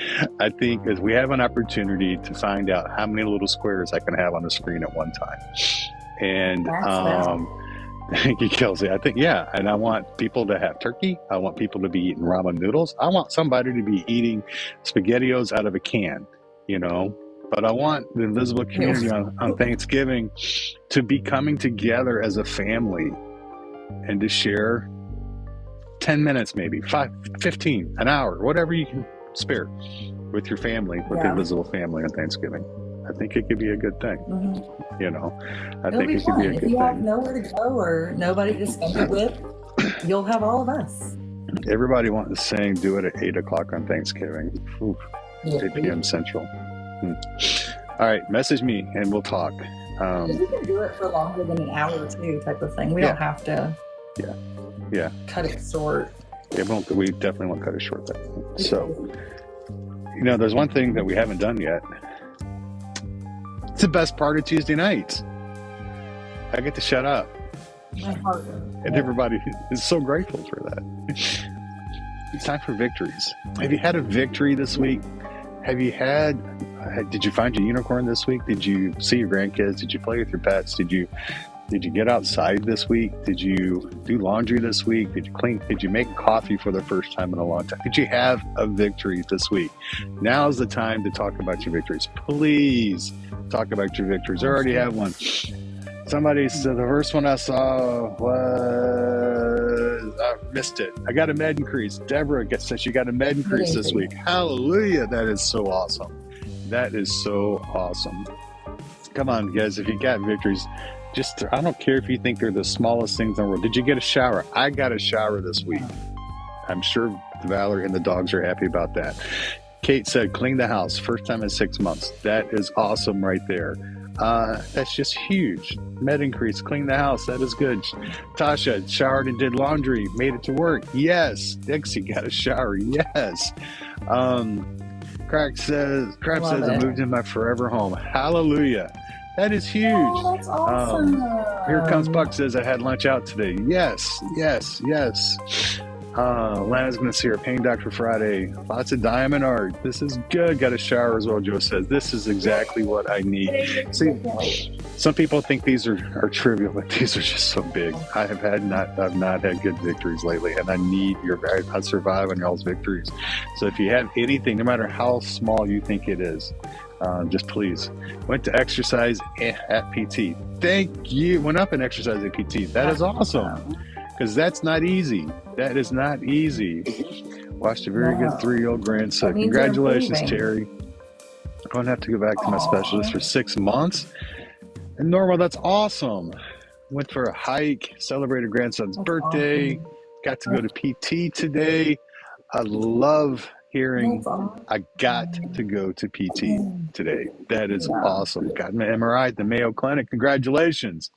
I think as we have an opportunity to find out how many little squares I can have on the screen at one time. And thank you, Kelsey. I think, yeah. And I want people to have turkey. I want people to be eating ramen noodles. I want somebody to be eating SpaghettiOs out of a can, you know. But I want the invisible community on Thanksgiving to be coming together as a family and to share 10 minutes, maybe 5, 15, an hour, whatever you can spare with your family, with the Yeah. invisible family on Thanksgiving. I think it could be a good thing, Mhm. you know. I It'll think be it could fun. be a If good you have thing. nowhere to go or nobody to spend it with, you'll have all of us. Everybody wants to sing, do it at 8 o'clock on Thanksgiving. Ooh, 8 p.m. Central. All right, message me and we'll talk. We can do it for longer than an hour too, type of thing. We Yeah. don't have to Yeah. cut it short. We definitely won't cut it short. So, you know, there's one thing that we haven't done yet. It's the best part of Tuesday nights. I get to shut up. My heart. And everybody is so grateful for that. It's time for victories. Have you had a victory this week? Did you find your unicorn this week? Did you see your grandkids? Did you play with your pets? Did you get outside this week? Did you do laundry this week? Did you clean? Did you make coffee for the first time in a long time? Did you have a victory this week? Now's the time to talk about your victories. Please talk about your victories. I already have one. Somebody said the first one I saw was, I missed it. I got a med increase. Deborah said she got a med increase this week. Hallelujah. That is so awesome. That is so awesome. Come on, guys. If you got victories, I don't care if you think they're the smallest things in the world. Did you get a shower? I got a shower this week. I'm sure Valerie and the dogs are happy about that. Kate said, clean the house. First time in 6 months. That is awesome right there. That's just huge. Med increase, clean the house. That is good. Tasha showered and did laundry, made it to work. Yes. Dixie got a shower. Yes. Crab says I moved in my forever home. Hallelujah. That is huge. Oh, that's awesome. Here comes Buck says I had lunch out today. Yes. Lana's going to see her pain doctor Friday. Lots of diamond art. This is good. Got a shower as well, Joe says. This is exactly what I need. See, some people think these are trivial, but these are just so big. I've not had good victories lately, and I need I survive on y'all's victories. So if you have anything, no matter how small you think it is, just please. Went to exercise at PT. Thank you. Went up and exercised at PT. That is awesome. Because that's not easy. That is not easy. Watched a very good 3-year-old grandson. Congratulations, Terry. I'm going to have to go back to my specialist for 6 months. And Norma, that's awesome. Went for a hike, celebrated grandson's birthday. Awesome. Got to go to PT today. I love hearing I got to go to PT today. That is awesome. Got my MRI at the Mayo Clinic. Congratulations.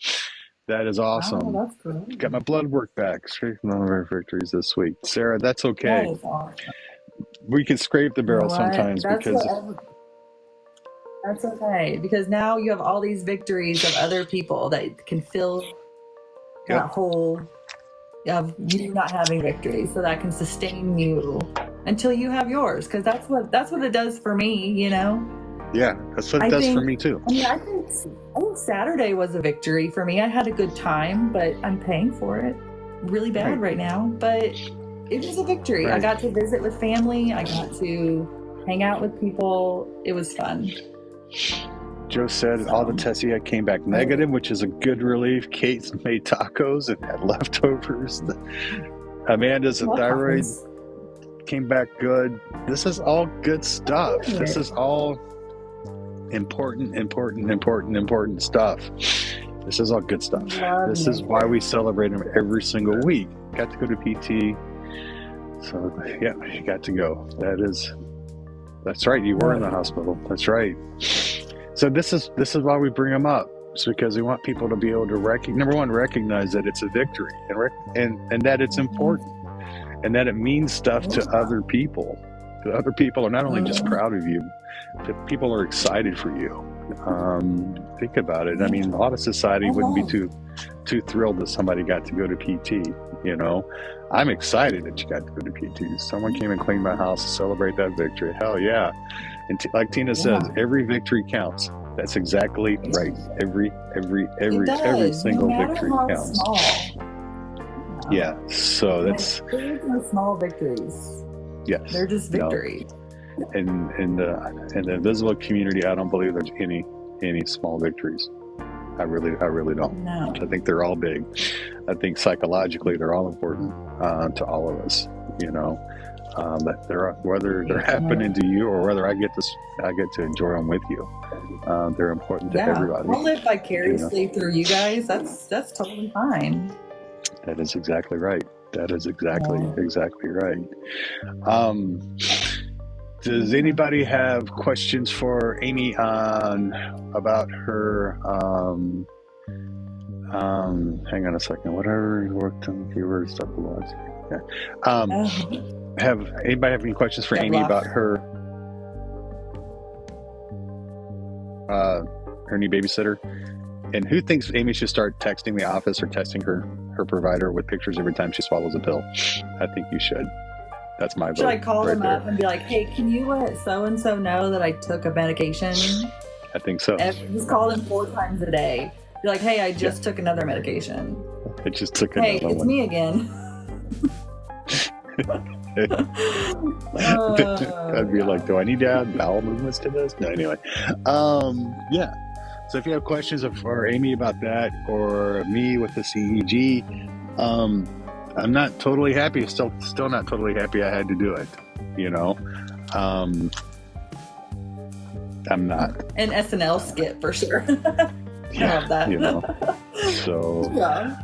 That is awesome. Oh, that's good. Got my blood work back. Straight from one of our victories this week. Sarah, that's okay. That is awesome. We can scrape the barrel You know what? sometimes because That's okay, because now you have all these victories of other people that can fill that hole of you not having victories, so that can sustain you until you have yours. Because that's what it does for me, you know. yeah, that's what it does for me too. I mean, I think Saturday was a victory for me. I had a good time, but I'm paying for it really bad right now. But it was a victory. Right. I got to visit with family. I got to hang out with people. It was fun. Joe said all the tests he had came back negative, which is a good relief. Kate's made tacos and had leftovers. Amanda's a thyroid came back good. This is all good stuff. This is all important stuff. This is all good stuff. This is why we celebrate them every single week. Got to go to PT. So yeah, you got to go. That's right. You were in the hospital. That's right. So this is why we bring them up. It's because we want people to be able to recognize that it's a victory, and that it's important, and that it means stuff to other people. The other people are not only just proud of you, but people are excited for you. Think about it. I mean, a lot of society wouldn't be too thrilled that somebody got to go to PT. You know, I'm excited that you got to go to PT. Someone came and cleaned my house to celebrate that victory. Hell yeah! And like Tina says, every victory counts. That's exactly right. Every single no victory how counts. Small. Yeah. So that's There's no small victories. yes. They're just victories. In the invisible community, I don't believe there's any small victories. I really don't. No. I think they're all big. I think psychologically they're all important to all of us. You know, that whether they're happening to you or whether I get to enjoy them with you. They're important to everybody. I'll live vicariously through you guys. That's totally fine. That is exactly right. That is exactly right. Does anybody have questions for Amy about her? Hang on a second. Whatever worked on keywords stuff was. Yeah. Have anybody have any questions for Amy about her new babysitter? And who thinks Amy should start texting the office or texting her provider with pictures every time she swallows a pill? I think you should. That's my vote. Should I call right them there. up and be like, hey, can you let so-and-so know that I took a medication? I think so. Just call them 4 times a day. Be like, hey, I just took another medication. I just took Hey, another it's one. me again. I'd be like, do I need to add bowel movements to this? No, anyway. Yeah. So if you have questions for Amy about that or me with the CEG, I'm not totally happy. Still not totally happy I had to do it. You know, I'm not. An SNL skit for sure. I love that. You know. So Yeah.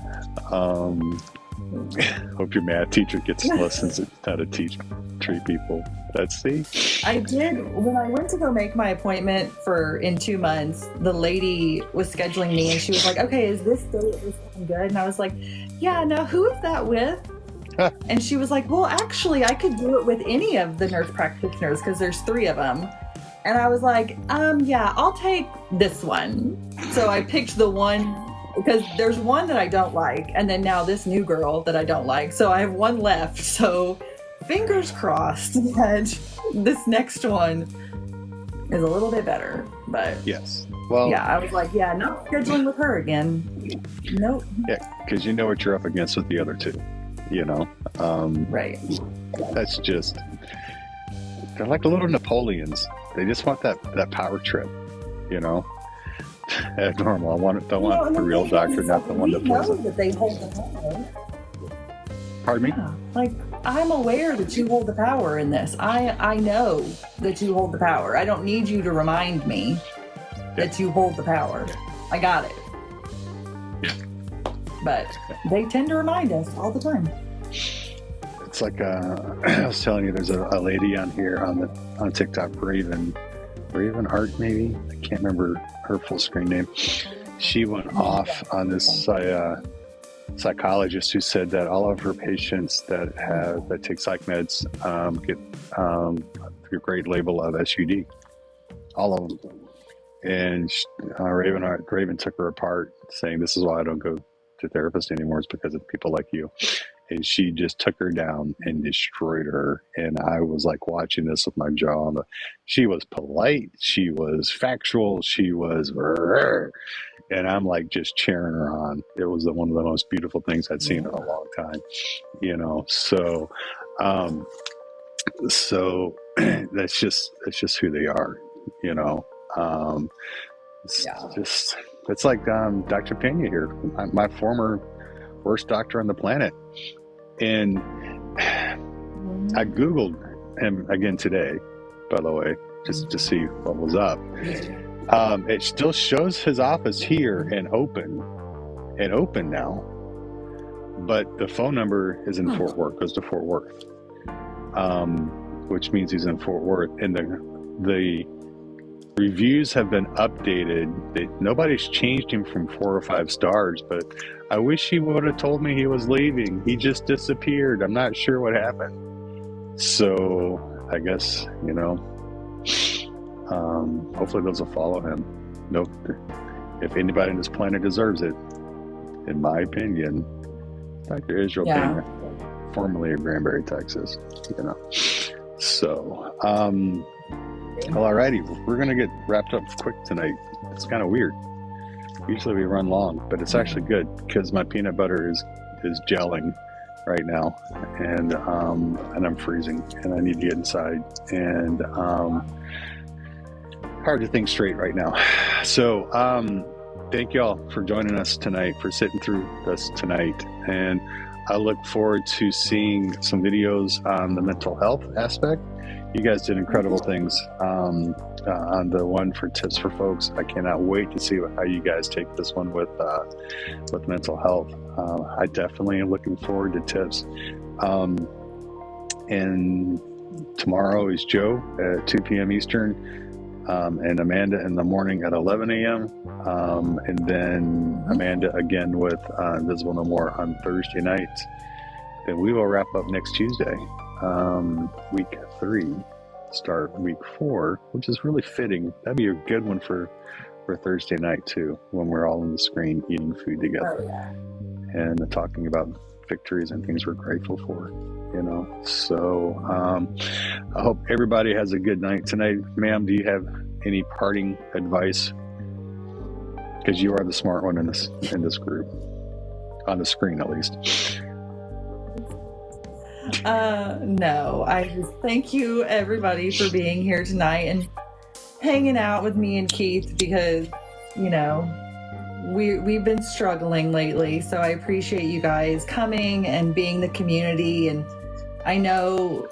hope your math teacher gets lessons on how to treat people. Let's see. I did, when I went to go make my appointment in 2 months, the lady was scheduling me and she was like, okay, is this good? And I was like, yeah, no, who is that with? And she was like, well, actually, I could do it with any of the nurse practitioners because there's 3 of them. And I was like, yeah, I'll take this one. So I picked the one because there's one that I don't like. And then now this new girl that I don't like. So I have one left. So fingers crossed that this next one is a little bit better. But Yes. Well, yeah, I was like, yeah, not scheduling with her again. Nope. yeah, because you know what you're up against with the other 2. You know, Right. that's just, they're like little Napoleons. They just want that power trip, you know. As normal, I want the real doctor, not the one that know pulls it. that they hold the power. Pardon me? Yeah. Like, I'm aware that you hold the power in this. I know that you hold the power. I don't need you to remind me that you hold the power. I got it. But they tend to remind us all the time. It's like I was telling you, there's a lady on here on TikTok, Raven Art, maybe. I can't remember her full screen name. She went off on this psychologist who said that all of her patients that take psych meds get a great label of SUD. All of them. And Raven took her apart, saying, "This is why I don't go to therapists anymore. It's because of people like you." And she just took her down and destroyed her. And I was like watching this with my jaw on the. She was polite. She was factual. She was, and I'm like just cheering her on. It was one of the most beautiful things I'd seen in a long time, you know. So that's just who they are, you know. It's like Dr. Pena here, my former worst doctor on the planet. And I Googled him again today, by the way, just to see what was up. It still shows his office here and open now, but the phone number is in Fort Worth, goes to Fort Worth, which means he's in Fort Worth. And the reviews have been updated. Nobody's changed him from 4 or 5 stars, but I wish he would have told me he was leaving. He just disappeared. I'm not sure what happened. So I guess, hopefully those will follow him. Nope. If anybody on this planet deserves it, in my opinion, Dr. Israel Pena, formerly of Granbury, Texas. So, well, alrighty, we're gonna get wrapped up quick tonight. It's kind of weird. Usually we run long, but it's actually good because my peanut butter is gelling right now, and I'm freezing, and I need to get inside, and hard to think straight right now. So, thank y'all for joining us tonight, for sitting through this tonight, and I look forward to seeing some videos on the mental health aspect. You guys did incredible things on the one for tips for folks. I cannot wait to see how you guys take this one with mental health. I definitely am looking forward to tips. And tomorrow is Joe at 2 p.m. Eastern, and Amanda in the morning at 11 a.m. And then Amanda again with Invisible No More on Thursday night. Then we will wrap up next Tuesday. Week 3, start week 4, which is really fitting. That'd be a good one for Thursday night too, when we're all on the screen eating food together and talking about victories and things we're grateful for. So I hope everybody has a good night tonight. Ma'am, do you have any parting advice? Because you are the smart one in this group, on the screen at least. No, I just thank you everybody for being here tonight and hanging out with me and Keith, because we've been struggling lately, so I appreciate you guys coming and being the community. And I know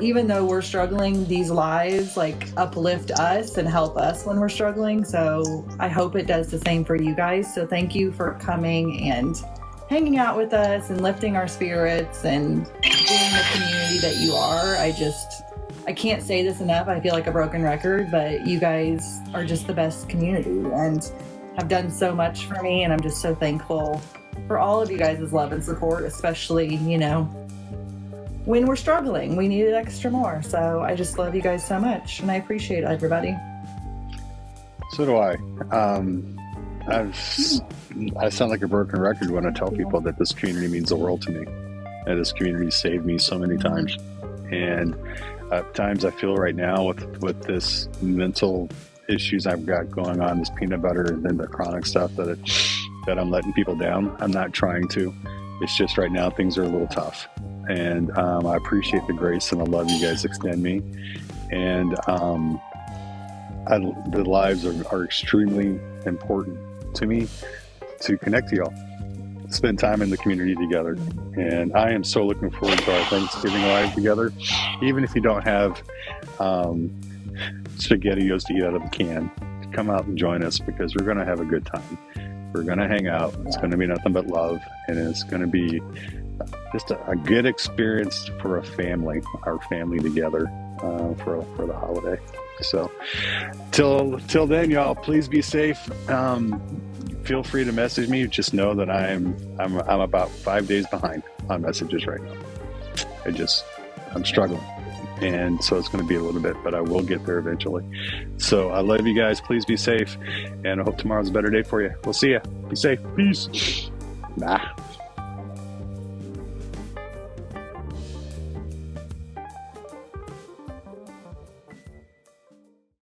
even though we're struggling, these lives uplift us and help us when we're struggling, so I hope it does the same for you guys. So thank you for coming and hanging out with us and lifting our spirits and being the community that you are. I can't say this enough. I feel like a broken record, but you guys are just the best community and have done so much for me, and I'm just so thankful for all of you guys' love and support, especially, when we're struggling. We need it extra more. So I just love you guys so much, and I appreciate everybody. So do I. I sound like a broken record when I tell people that this community means the world to me, and this community saved me so many times. And at times I feel right now with this mental issues I've got going on, this peanut butter and then the chronic stuff, that I'm letting people down. I'm not trying to. It's just right now things are a little tough, and I appreciate the grace and the love you guys extend me. And the lives are extremely important to me, to connect to y'all, spend time in the community together. And I am so looking forward to our Thanksgiving live together, even if you don't have SpaghettiOs to eat out of the can. Come out and join us, because we're going to have a good time. We're going to hang out. It's going to be nothing but love, and it's going to be just a good experience for our family together for the holiday. So till then, y'all, please be safe. Feel free to message me. Just know that I'm about 5 days behind on messages right now. I'm struggling, and so it's going to be a little bit, but I will get there eventually. So I love you guys. Please be safe, and I hope tomorrow's a better day for you. We'll see you. Be safe. Peace. Bye.